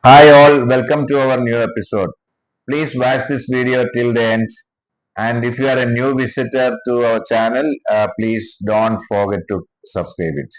Hi all, welcome to our new episode. Please watch this video till the end. And if you are a new visitor to our channel, please don't forget to subscribe it.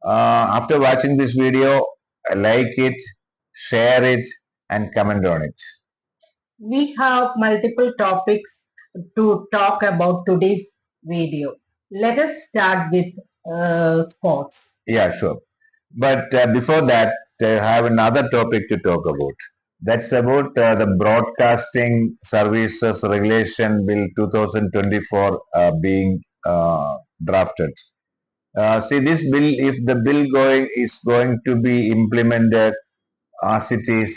After watching this video, like it, share it, and comment on it. We have multiple topics to talk about today's video. Let us start with sports. Yeah, sure. But before that, I have another topic to talk about. That's about the Broadcasting Services Regulation Bill 2024 being drafted. See, this bill, if the bill going to be implemented as it is,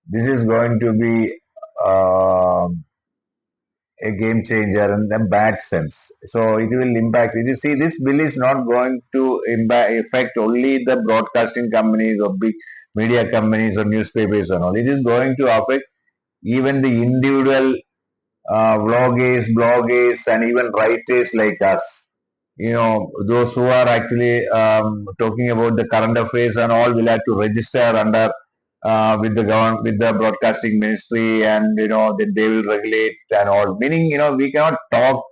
this is going to be uh, a game changer in the bad sense. So it will impact. You see, this bill is not going to affect only the broadcasting companies or big media companies or newspapers and all. It is going to affect even the individual bloggers, and even writers like us. You know, those who are actually talking about the current affairs and all will have to register under with the government, with the broadcasting ministry, and that they will regulate and all. Meaning, we cannot talk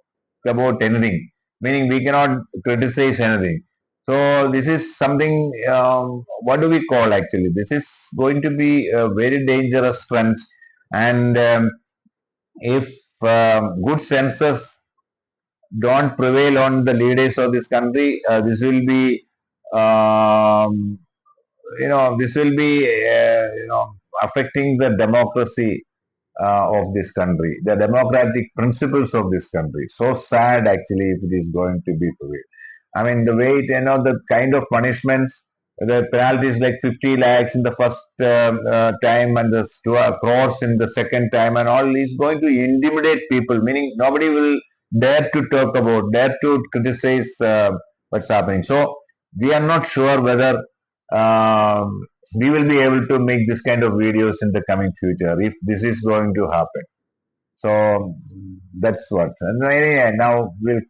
about anything. Meaning, we cannot criticize anything. So this is something. What do we call actually? This is going to be a very dangerous trend, and if good senses don't prevail on the leaders of this country, this will be, um, this will be, affecting the democracy of this country, the democratic principles of this country. So sad, actually, if it is going to be prevailed. I mean, the way the kind of punishments, the penalties like 50 lakhs in the first time and the crores in the second time and all is going to intimidate people, meaning nobody will dare to criticize what's happening. So we are not sure whether we will be able to make this kind of videos in the coming future if this is going to happen. So that's what. And anyway, now we'll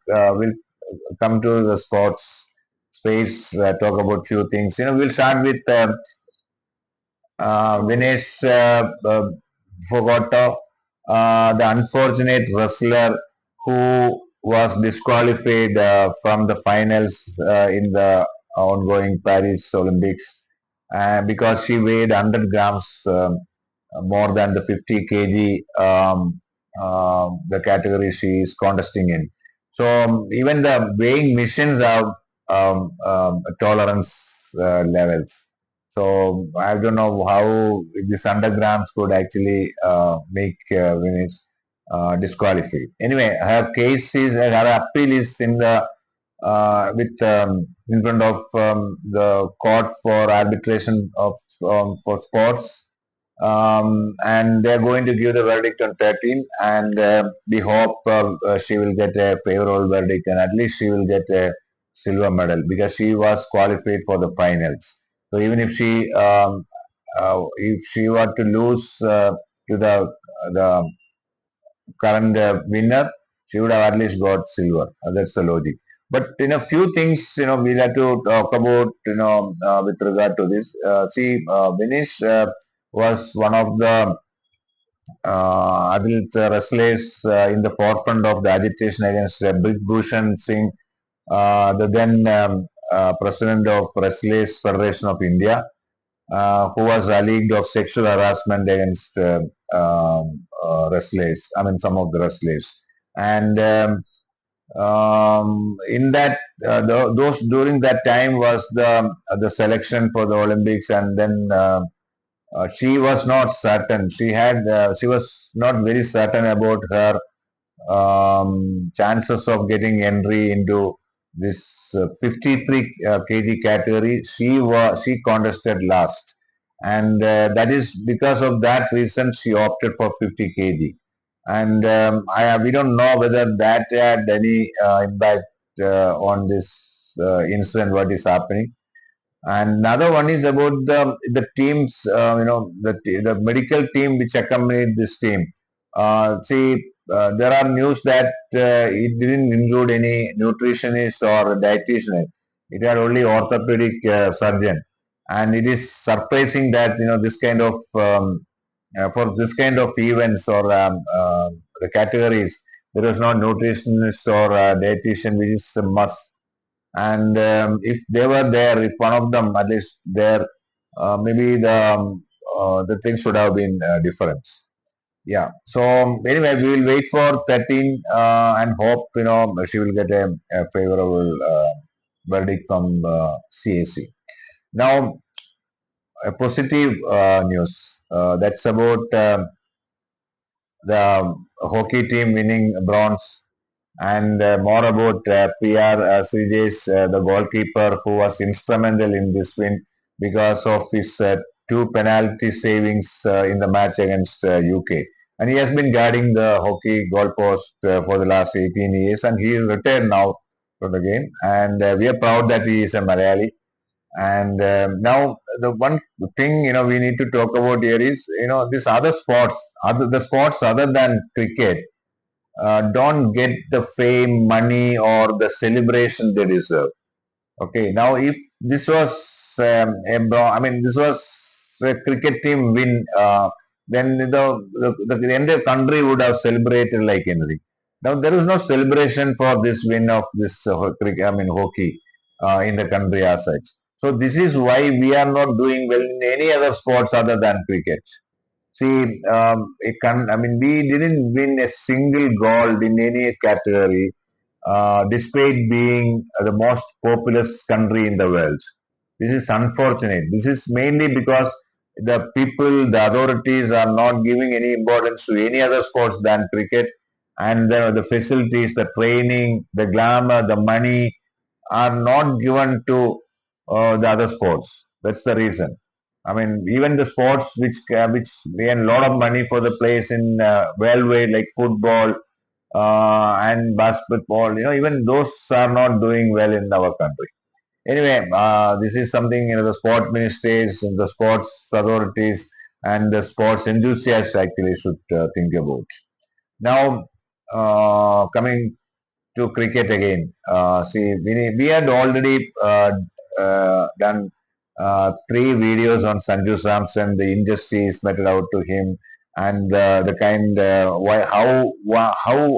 come to the sports space. Talk about few things. We'll start with Vinesh Phogat, the unfortunate wrestler who was disqualified from the finals in the ongoing Paris Olympics because she weighed 100 grams more than the 50 kg, the category she is contesting in. So even the weighing machines have tolerance levels. So I don't know how this undergrams could actually make Venus disqualified. Anyway, her case is her appeal is in the with in front of the court for arbitration of for sports, and they're going to give the verdict on 13, and we hope she will get a favorable verdict, and at least she will get a silver medal because she was qualified for the finals. So even if she were to lose to the current winner, she would have at least got silver. That's the logic. But in a few things, we'll have to talk about, with regard to this. See, Vinesh was one of the adult wrestlers in the forefront of the agitation against Big Bhushan Singh, the then president of Wrestlers Federation of India, who was alleged of sexual harassment against wrestlers. I mean, some of the wrestlers, and in that those during that time was the selection for the Olympics, and then she was not certain. She was not very certain about her chances of getting entry into this 53 kg category. She contested last, and that is because of that reason she opted for 50 kg. And we don't know whether that had any impact on this incident. What is happening? And another one is about the teams, the medical team which accompanied this team. See, there are news that it didn't include any nutritionist or dietitian. It had only orthopedic surgeon. and it is surprising that this kind of for this kind of events or the categories, there is no nutritionist or dietitian, which is a must. And if they were there, if one of them at least there, maybe the things should have been different. Yeah. So anyway, we will wait for 13 and hope she will get a favorable verdict from CAC. Now, a positive news. That's about the hockey team winning bronze, and more about PR Sreejesh, the goalkeeper who was instrumental in this win because of his two penalty savings in the match against UK. And he has been guarding the hockey goalpost for the last 18 years, and he is retired now from the game. And we are proud that he is a Malayali. And now the one thing we need to talk about here is these other sports, the sports other than cricket, don't get the fame, money, or the celebration they deserve. Okay, now if this was this was a cricket team win, then the entire country would have celebrated like anything. Now there is no celebration for this win of this cricket, hockey in the country as such. So this is why we are not doing well in any other sports other than cricket. See, we didn't win a single gold in any category, despite being the most populous country in the world. This is unfortunate. This is mainly because the people, the authorities are not giving any importance to any other sports than cricket, and the facilities, the training, the glamour, the money are not given to the other sports. That's the reason. I mean, even the sports which earn a lot of money for the players in worldwide, like football and basketball, even those are not doing well in our country. Anyway, this is something the sport ministries, and the sports authorities, and the sports enthusiasts actually should think about. Now, coming to cricket again. See, we had already done three videos on Sanju Samson, the injustice meted out to him, and the kind how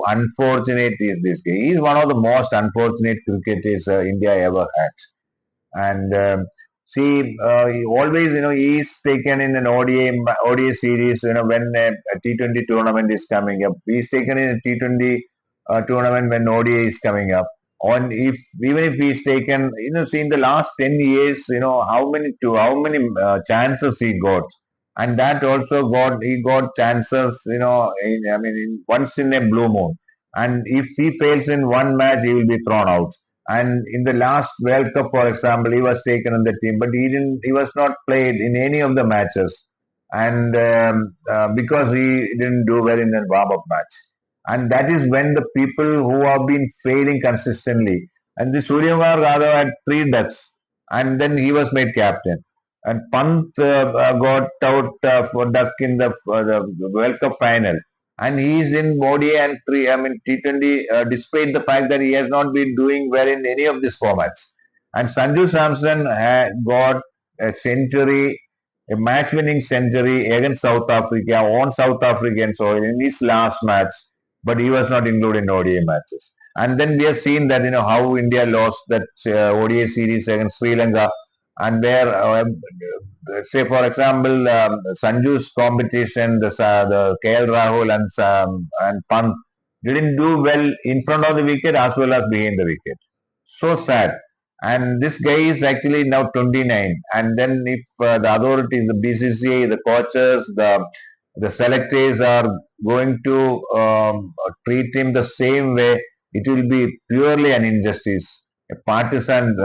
unfortunate is this guy. He is one of the most unfortunate cricketers India ever had. And he always, he is taken in an ODA series, when a T20 tournament is coming up. He is taken in a T20 tournament when ODA is coming up. On if even if he is taken, see in the last 10 years, how many chances he got, and that also he got chances, once in a blue moon. And if he fails in one match, he will be thrown out. And in the last World Cup, for example, he was taken in the team, but he didn't. He was not played in any of the matches, and because he didn't do well in the warm-up match. And that is when the people who have been failing consistently. And the Suryakumar Yadav had three ducks, and then he was made captain. And Pant got out for duck in the World Cup final, and he is in ODI and T20, despite the fact that he has not been doing well in any of these formats. And Sanju Samson got a century, a match-winning century against South Africa on South African soil in his last match, but he was not included in ODI matches. And then we have seen that how India lost that ODI series against Sri Lanka, and where say for example Sanju's competition, the KL Rahul and Pant didn't do well in front of the wicket as well as behind the wicket. So sad. And this guy is actually now 29. And then if the authorities, the BCCI, the coaches, the selectors are going to treat him the same way, it will be purely an injustice, a partisan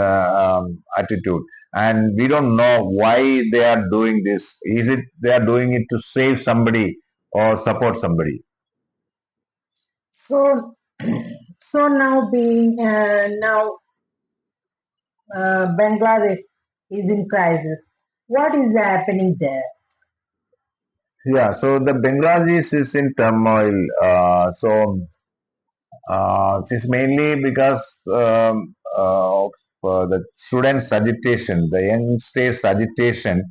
attitude. And we don't know why they are doing this. Is it they are doing it to save somebody or support somebody? So, so now Bangladesh is in crisis. What is happening there? Yeah, so the Bangladesh is in turmoil. It's mainly because the students' agitation, the youngsters' agitation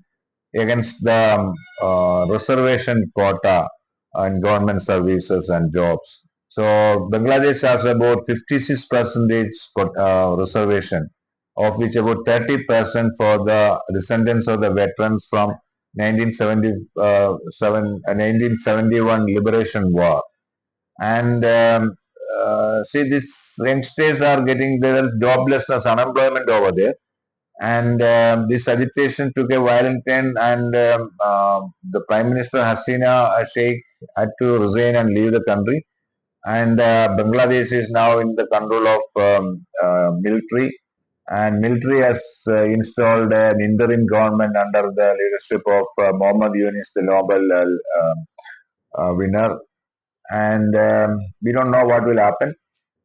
against the reservation quota in government services and jobs. So Bangladesh has about 56 percentage reservation, of which about 30% for the descendants of the veterans from 1971 Liberation War. And see, these youngsters are getting, there is joblessness, unemployment over there, and this agitation took a violent turn, and the Prime Minister Hasina Sheikh had to resign and leave the country, and Bangladesh is now in the control of military, and military has installed an interim government under the leadership of Mohammad Yunus, the Nobel winner, and we don't know what will happen.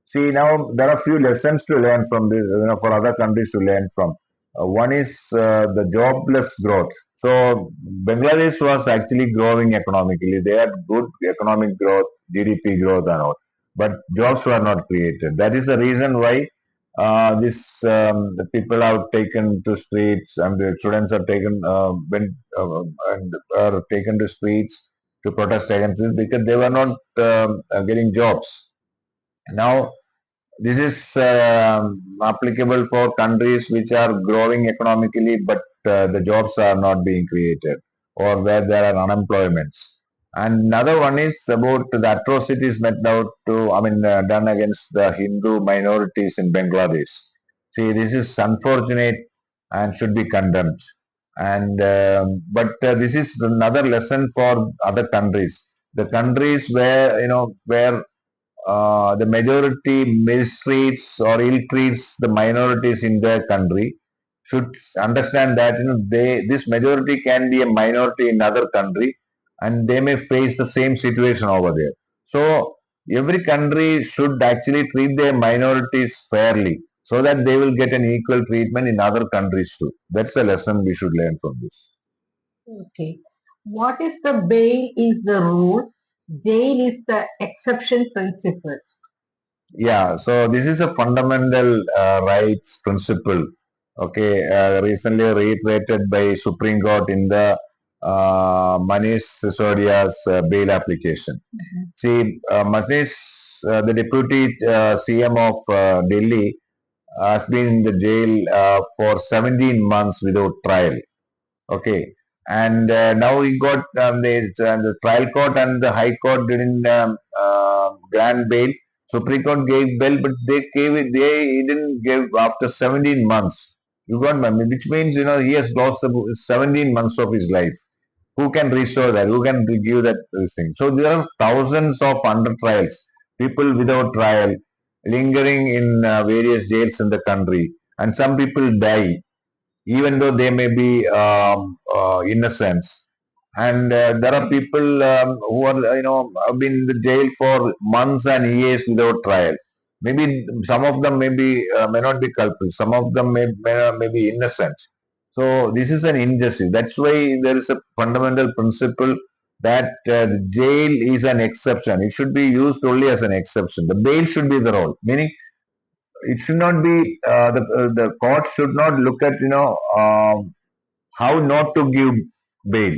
See, now there are few lessons to learn from this, for other countries to learn from. One is the jobless growth. So Bangladesh was actually growing economically. They had good economic growth, GDP growth and all, but jobs were not created. That is the reason why the people are taken to streets, and the students are taken and are taken to streets to protest against this because they were not getting jobs. Now this is applicable for countries which are growing economically, but the jobs are not being created, or where there are unemployments. And another one is about the atrocities met out to, done against the Hindu minorities in Bangladesh. See, this is unfortunate and should be condemned. And but this is another lesson for other countries. The countries where the majority mistreats or ill treats the minorities in their country should understand that this majority can be a minority in other country, and they may face the same situation over there. So every country should actually treat their minorities fairly, so that they will get an equal treatment in other countries too. That's a lesson we should learn from this. Okay. What is the bail is the rule, jail is the exception principle. Yeah, so this is a fundamental rights principle. Okay, recently reiterated by Supreme Court in the Manish Sisodia's bail application. See, Manish, the deputy CM of Delhi, has been in the jail for 17 months without trial. Okay, and now he got the trial court and the high court didn't grant bail. Supreme Court gave bail, but they gave it. They didn't give after 17 months. You got me, which means he has lost 17 months of his life. Who can restore that? Who can give that thing? So there are thousands of under trials, people without trial, lingering in various jails in the country, and some people die even though they may be innocent. And there are people who are, have been in the jail for months and years without trial. Maybe some of them may not be culprits. Some of them may be innocent. So this is an injustice. That's why there is a fundamental principle that the jail is an exception. It should be used only as an exception. The bail should be the role, meaning it should not be the court should not look at how not to give bail.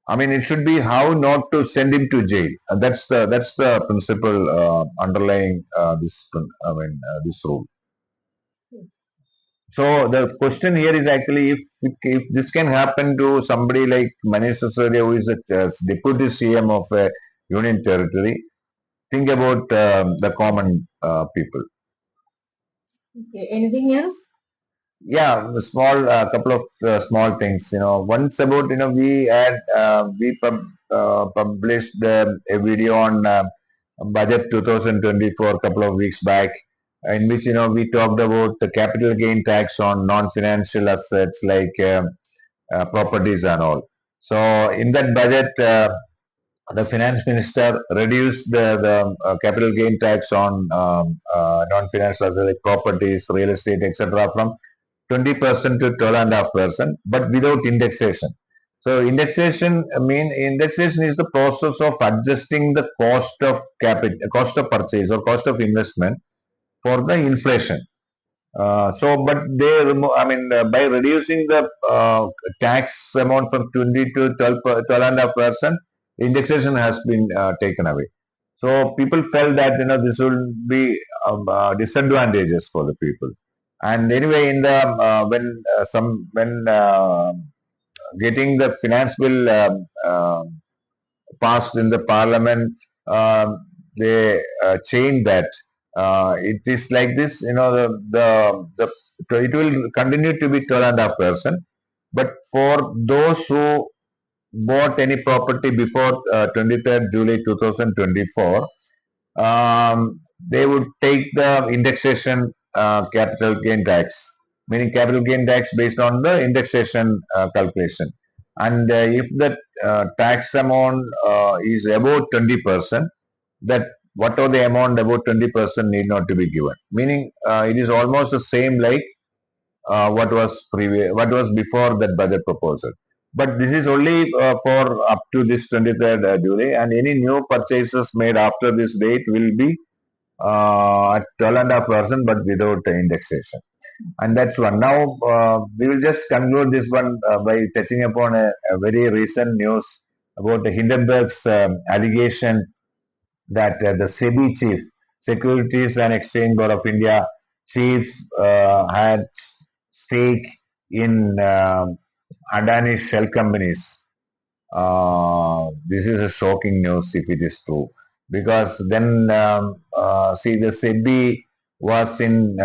I mean, it should be how not to send him to jail. And that's the principle underlying this rule. So the question here is actually if this can happen to somebody like Manish Sisodia, who is a deputy CM of a union territory, think about the common people. Okay. Anything else? Yeah, the small couple of small things. Once about we published a video on budget 2024 a couple of weeks back, in which we talked about the capital gain tax on non-financial assets like properties and all. So in that budget, the finance minister reduced the capital gain tax on non-financial assets like properties, real estate, etc. from 20% to 12.5%, but without indexation. So indexation is the process of adjusting the cost of capital, cost of purchase or cost of investment for the inflation. But by reducing the tax amount from 20 to 12.5%, indexation has been taken away. So people felt that this will be disadvantages for the people. And anyway, in the when getting the finance bill passed in the parliament, they changed that. It is like this, it will continue to be 12.5%. But for those who bought any property before 23rd July 2024, they would take the indexation capital gain tax, meaning capital gain tax based on the indexation calculation. And if the tax amount is about 20%, that whatever the amount about 20% need not to be given. Meaning it is almost the same like what was before that budget proposal. But this is only for up to this 23rd July, and any new purchases made after this date will be at 12.5%, but without indexation. And that's one. Now we will just conclude this one by touching upon a very recent news about the Hindenburg's allegation that the SEBI chief, Securities and Exchange Board of India chief, had stake in Adani shell companies. This is a shocking news if it is true, because then see, the SEBI was in.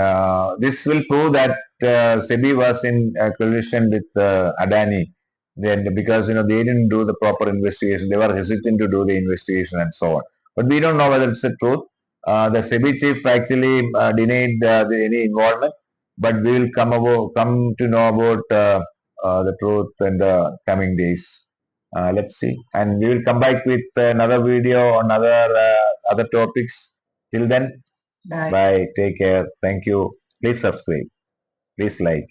This will prove that SEBI was in collusion with Adani. Then, because they didn't do the proper investigation, they were hesitant to do the investigation and so on. But we don't know whether it's the truth. The SEBI chief actually denied any involvement, but we will come to know about the truth in the coming days. Let's see, and we will come back with another video on other topics. Till then, Bye. bye. Take care. Thank you. Please subscribe. Please like.